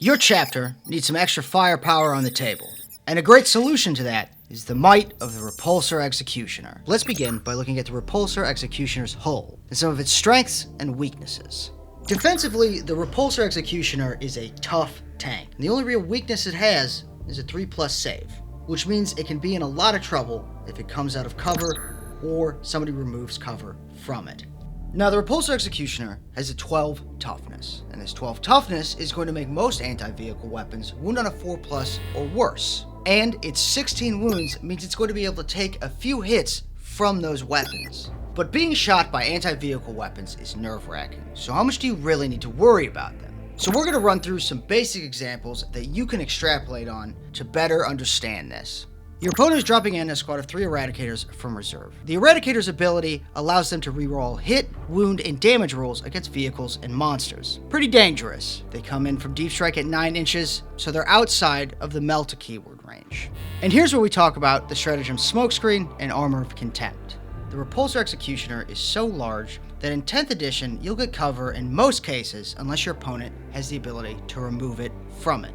Your chapter needs some extra firepower on the table, and a great solution to that is the might of the Repulsor Executioner. Let's begin by looking at the Repulsor Executioner's hull and some of its strengths and weaknesses. Defensively, the Repulsor Executioner is a tough tank, and the only real weakness it has is a 3+ save, which means it can be in a lot of trouble if it comes out of cover or somebody removes cover from it. Now, the Repulsor Executioner has a 12 toughness, and this 12 toughness is going to make most anti-vehicle weapons wound on a 4+ or worse. And its 16 wounds means it's going to be able to take a few hits from those weapons. But being shot by anti-vehicle weapons is nerve-wracking, so how much do you really need to worry about them? So we're going to run through some basic examples that you can extrapolate on to better understand this. Your opponent is dropping in a squad of 3 Eradicators from reserve. The Eradicator's ability allows them to reroll hit, wound, and damage rolls against vehicles and monsters. Pretty dangerous. They come in from deep strike at 9 inches, so they're outside of the Melta keyword range. And here's where we talk about the stratagem Smokescreen and Armor of Contempt. The Repulsor Executioner is so large that in 10th edition you'll get cover in most cases unless your opponent has the ability to remove it from it.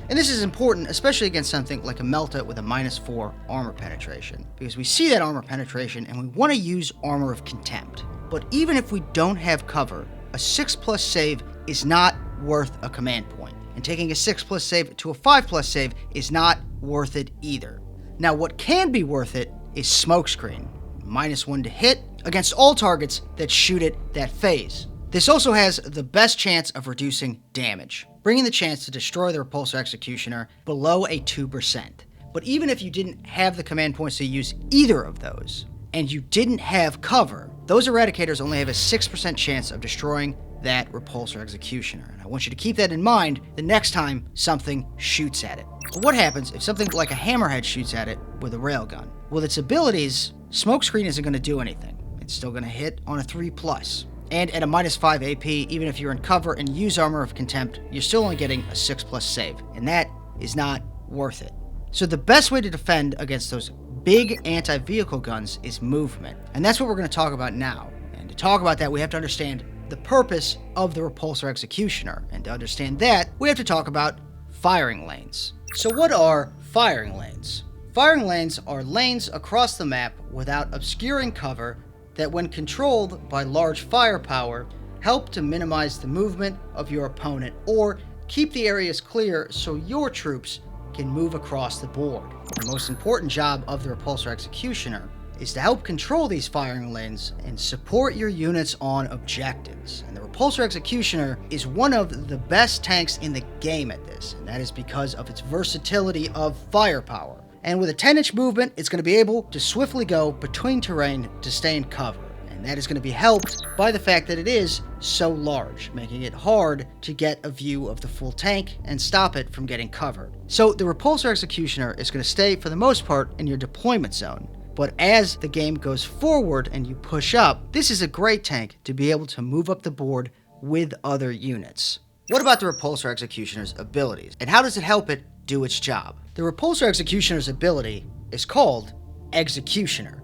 And this is important, especially against something like a Melta with a -4 armor penetration, because we see that armor penetration and we want to use Armor of Contempt. But even if we don't have cover, a 6+ save is not worth a command point, and taking a 6+ save to a 5+ save is not worth it either. Now, what can be worth it is Smokescreen, -1 to hit against all targets that shoot it that phase. This also has the best chance of reducing damage, bringing the chance to destroy the Repulsor Executioner below a 2%. But even if you didn't have the command points to use either of those, and you didn't have cover, those Eradicators only have a 6% chance of destroying that Repulsor Executioner. And I want you to keep that in mind the next time something shoots at it. But what happens if something like a Hammerhead shoots at it with a railgun? With its abilities, Smokescreen isn't going to do anything. It's still going to hit on a 3+. And at a -5 AP, even if you're in cover and use Armor of Contempt, you're still only getting a 6+ save, and that is not worth it. So the best way to defend against those big anti-vehicle guns is movement, and that's what we're going to talk about now. And to talk about that, we have to understand the purpose of the Repulsor Executioner, and to understand that, we have to talk about firing lanes. So what are firing lanes? Firing lanes are lanes across the map without obscuring cover that, when controlled by large firepower, help to minimize the movement of your opponent or keep the areas clear so your troops can move across the board. The most important job of the Repulsor Executioner is to help control these firing lanes and support your units on objectives. And the Repulsor Executioner is one of the best tanks in the game at this, and that is because of its versatility of firepower. And with a 10-inch movement, it's going to be able to swiftly go between terrain to stay in cover. And that is going to be helped by the fact that it is so large, making it hard to get a view of the full tank and stop it from getting covered. So the Repulsor Executioner is going to stay, for the most part, in your deployment zone. But as the game goes forward and you push up, this is a great tank to be able to move up the board with other units. What about the Repulsor Executioner's abilities, and how does it help it do its job? The Repulsor Executioner's ability is called Executioner,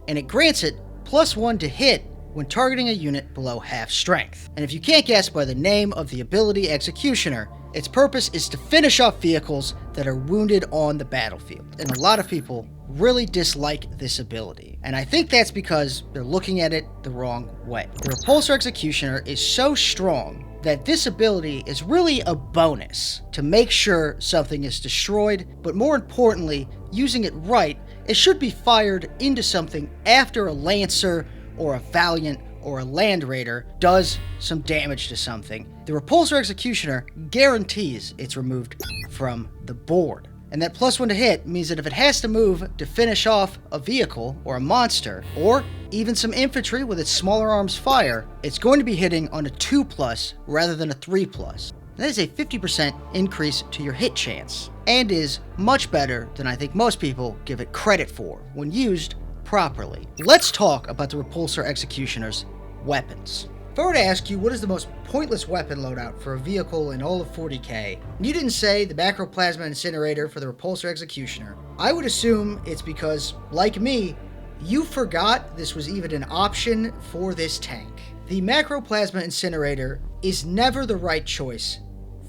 and it grants it +1 to hit when targeting a unit below half strength. And if you can't guess by the name of the ability Executioner, its purpose is to finish off vehicles that are wounded on the battlefield. And a lot of people really dislike this ability, and I think that's because they're looking at it the wrong way. The Repulsor Executioner is so strong that this ability is really a bonus to make sure something is destroyed, but more importantly, using it right, it should be fired into something after a Lancer or a Valiant or a Land Raider does some damage to something. The Repulsor Executioner guarantees it's removed from the board. And that +1 to hit means that if it has to move to finish off a vehicle or a monster, or even some infantry with its smaller arms fire, it's going to be hitting on a 2+ rather than a 3+. And that is a 50% increase to your hit chance, and is much better than I think most people give it credit for when used properly. Let's talk about the Repulsor Executioner's weapons. If I were to ask you what is the most pointless weapon loadout for a vehicle in all of 40k, and you didn't say the Macroplasma Incinerator for the Repulsor Executioner, I would assume it's because, like me, you forgot this was even an option for this tank. The Macroplasma Incinerator is never the right choice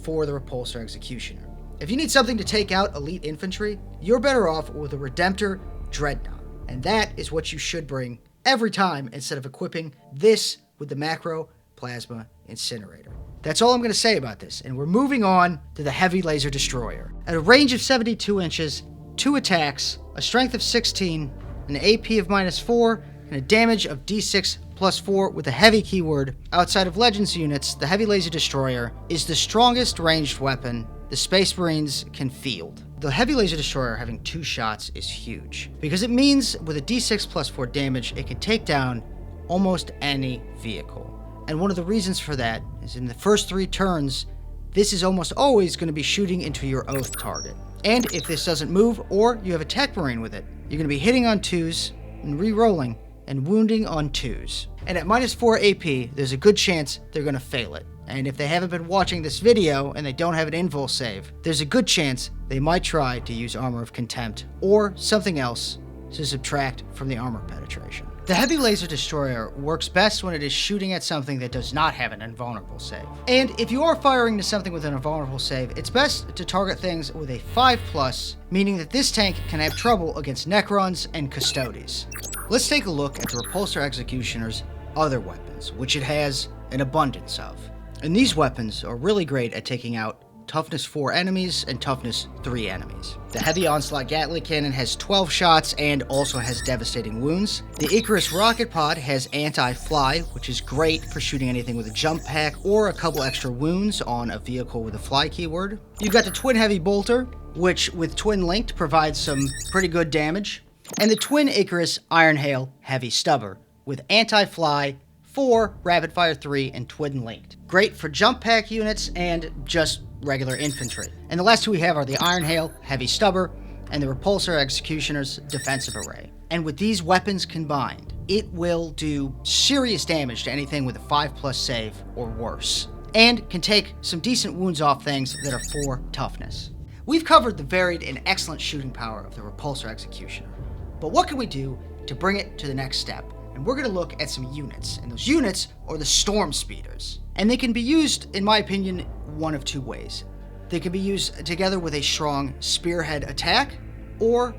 for the Repulsor Executioner. If you need something to take out elite infantry, you're better off with a Redemptor Dreadnought, and that is what you should bring every time instead of equipping this with the Macro Plasma Incinerator. That's all I'm going to say about this, and we're moving on to the Heavy Laser Destroyer. At a range of 72 inches, 2 attacks, a strength of 16, an AP of -4, and a damage of D6 +4 with a heavy keyword, outside of Legends units, the Heavy Laser Destroyer is the strongest ranged weapon the Space Marines can field. The Heavy Laser Destroyer having 2 shots is huge, because it means with a D6 +4 damage, it can take down almost any vehicle. And one of the reasons for that is in the first 3 turns, this is almost always going to be shooting into your Oath target. And if this doesn't move, or you have a Tech Marine with it, you're going to be hitting on 2s and re-rolling and wounding on 2s. And at -4 AP, there's a good chance they're going to fail it. And if they haven't been watching this video and they don't have an invul save, there's a good chance they might try to use Armor of Contempt or something else to subtract from the armor penetration. The Heavy Laser Destroyer works best when it is shooting at something that does not have an invulnerable save. And if you are firing to something with an invulnerable save, it's best to target things with a 5+, meaning that this tank can have trouble against Necrons and Custodes. Let's take a look at the Repulsor Executioner's other weapons, which it has an abundance of. And these weapons are really great at taking out Toughness 4 enemies and Toughness 3 enemies. The Heavy Onslaught Gatling Cannon has 12 shots and also has devastating wounds. The Icarus Rocket Pod has anti-fly, which is great for shooting anything with a jump pack or a couple extra wounds on a vehicle with a fly keyword. You've got the Twin Heavy Bolter, which with Twin Linked provides some pretty good damage. And the Twin Icarus Iron Hail Heavy Stubber with anti-fly, 4, rapid fire 3, and twin linked. Great for jump pack units and just regular infantry. And the last 2 we have are the Iron Hail Heavy Stubber and the Repulsor Executioner's Defensive Array. And with these weapons combined, it will do serious damage to anything with a 5+ save or worse, and can take some decent wounds off things that are 4 toughness. We've covered the varied and excellent shooting power of the Repulsor Executioner, but what can we do to bring it to the next step? And we're going to look at some units, and those units are the Storm Speeders. And they can be used, in my opinion, one of 2 ways. They can be used together with a strong spearhead attack, or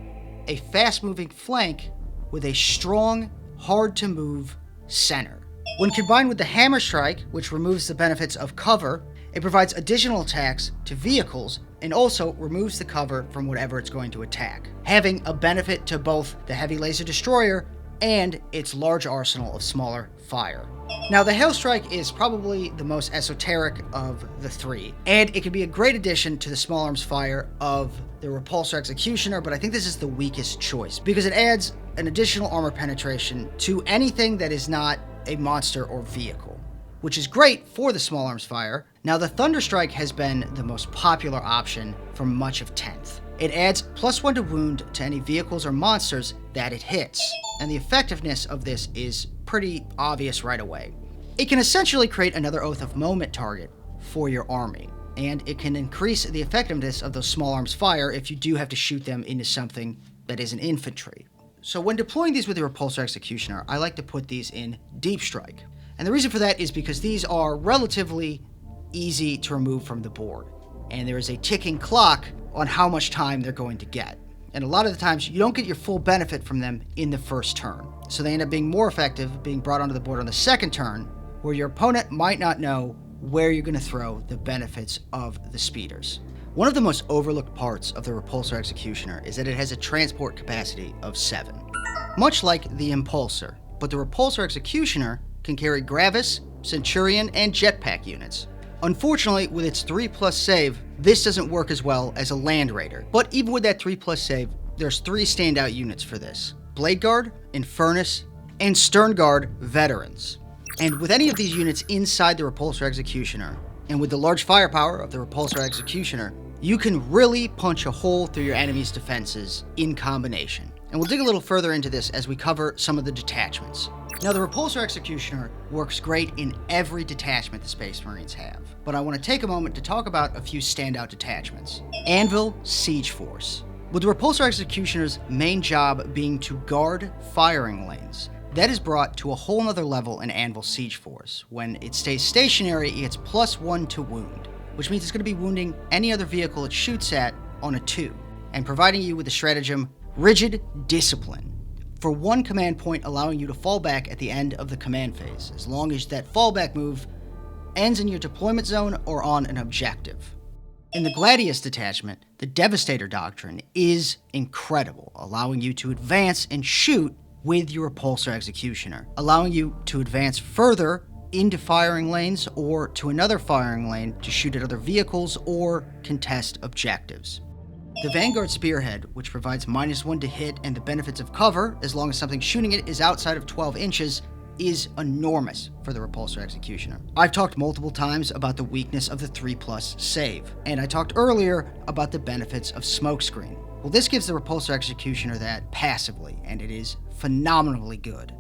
a fast-moving flank with a strong, hard-to-move center. When combined with the Hammer Strike, which removes the benefits of cover, it provides additional attacks to vehicles and also removes the cover from whatever it's going to attack, having a benefit to both the Heavy Laser Destroyer and its large arsenal of smaller fire. Now, the Hail Strike is probably the most esoteric of the 3, and it can be a great addition to the small arms fire of the Repulsor Executioner, but I think this is the weakest choice, because it adds an additional armor penetration to anything that is not a monster or vehicle, which is great for the small arms fire. Now, the Thunderstrike has been the most popular option for much of 10th. It adds +1 to wound to any vehicles or monsters that it hits, and the effectiveness of this is pretty obvious right away. It can essentially create another Oath of Moment target for your army, and it can increase the effectiveness of those small arms fire if you do have to shoot them into something that isn't infantry. So when deploying these with the Repulsor Executioner, I like to put these in Deep Strike. And the reason for that is because these are relatively easy to remove from the board, and there is a ticking clock on how much time they're going to get. And a lot of the times, you don't get your full benefit from them in the first turn. So they end up being more effective being brought onto the board on the second turn, where your opponent might not know where you're going to throw the benefits of the speeders. One of the most overlooked parts of the Repulsor Executioner is that it has a transport capacity of 7. Much like the Impulsor, but the Repulsor Executioner can carry Gravis, Centurion, and Jetpack units. Unfortunately, with its 3+ save, this doesn't work as well as a Land Raider. But even with that 3+ save, there's 3 standout units for this: Blade Guard, Infernus, and Stern Guard Veterans. And with any of these units inside the Repulsor Executioner, and with the large firepower of the Repulsor Executioner, you can really punch a hole through your enemy's defenses in combination. And we'll dig a little further into this as we cover some of the detachments. Now, the Repulsor Executioner works great in every detachment the Space Marines have, but I want to take a moment to talk about a few standout detachments. Anvil Siege Force. With the Repulsor Executioner's main job being to guard firing lanes, that is brought to a whole nother level in Anvil Siege Force. When it stays stationary, it gets +1 to wound. which means it's going to be wounding any other vehicle it shoots at on a 2, and providing you with the stratagem Rigid Discipline, for 1 command point, allowing you to fall back at the end of the command phase, as long as that fallback move ends in your deployment zone or on an objective. In the Gladius detachment, the Devastator Doctrine is incredible, allowing you to advance and shoot with your Repulsor Executioner, allowing you to advance further into firing lanes or to another firing lane to shoot at other vehicles or contest objectives. The Vanguard Spearhead, which provides -1 to hit and the benefits of cover as long as something shooting it is outside of 12 inches, is enormous for the Repulsor Executioner. I've talked multiple times about the weakness of the 3+ save, and I talked earlier about the benefits of Smokescreen. Well, this gives the Repulsor Executioner that passively, and it is phenomenally good.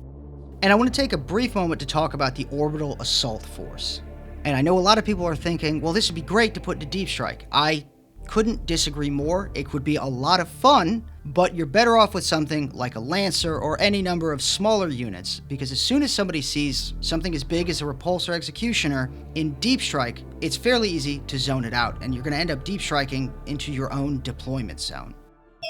And I want to take a brief moment to talk about the Orbital Assault Force. And I know a lot of people are thinking, well, this would be great to put into Deep Strike. I couldn't disagree more. It could be a lot of fun, but you're better off with something like a Lancer or any number of smaller units, because as soon as somebody sees something as big as a Repulsor Executioner in Deep Strike, it's fairly easy to zone it out, and you're going to end up deep striking into your own deployment zone.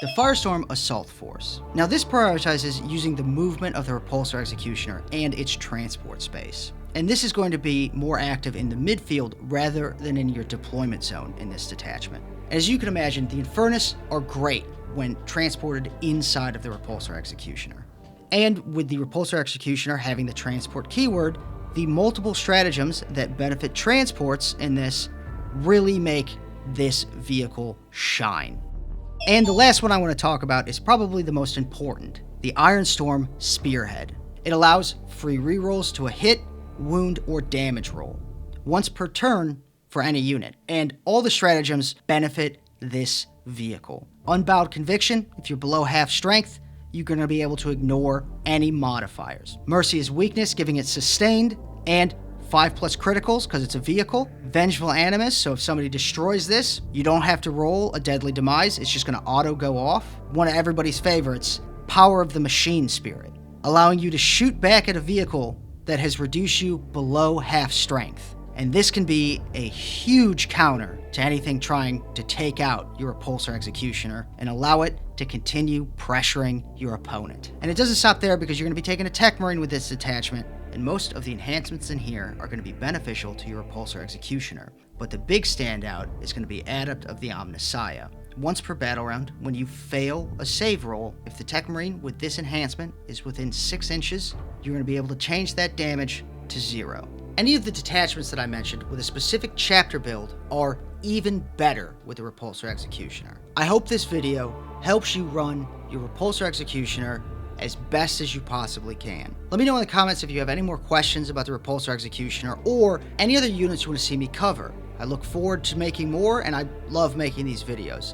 The Firestorm Assault Force. Now this prioritizes using the movement of the Repulsor Executioner and its transport space. And this is going to be more active in the midfield rather than in your deployment zone in this detachment. As you can imagine, the Infernus are great when transported inside of the Repulsor Executioner. And with the Repulsor Executioner having the transport keyword, the multiple stratagems that benefit transports in this really make this vehicle shine. And the last one I want to talk about is probably the most important, the Ironstorm Spearhead. It allows free rerolls to a hit, wound, or damage roll, once per turn for any unit, and all the stratagems benefit this vehicle. Unbowed Conviction, if you're below half strength, you're going to be able to ignore any modifiers. Mercy is weakness, giving it sustained, and 5+ criticals because it's a vehicle. Vengeful Animus, so if somebody destroys this, you don't have to roll a deadly demise, it's just going to auto go off. One of everybody's favorites, Power of the Machine Spirit, allowing you to shoot back at a vehicle that has reduced you below half strength. And this can be a huge counter to anything trying to take out your Repulsor Executioner and allow it to continue pressuring your opponent. And it doesn't stop there, because you're going to be taking a Tech Marine with this detachment, and most of the enhancements in here are going to be beneficial to your Repulsor Executioner. But the big standout is going to be Adept of the Omnissiah. Once per battle round, when you fail a save roll, if the Tech Marine with this enhancement is within 6 inches, you're going to be able to change that damage to 0. Any of the detachments that I mentioned with a specific chapter build are even better with the Repulsor Executioner. I hope this video helps you run your Repulsor Executioner as best as you possibly can. Let me know in the comments if you have any more questions about the Repulsor Executioner or any other units you want to see me cover. I look forward to making more, and I love making these videos.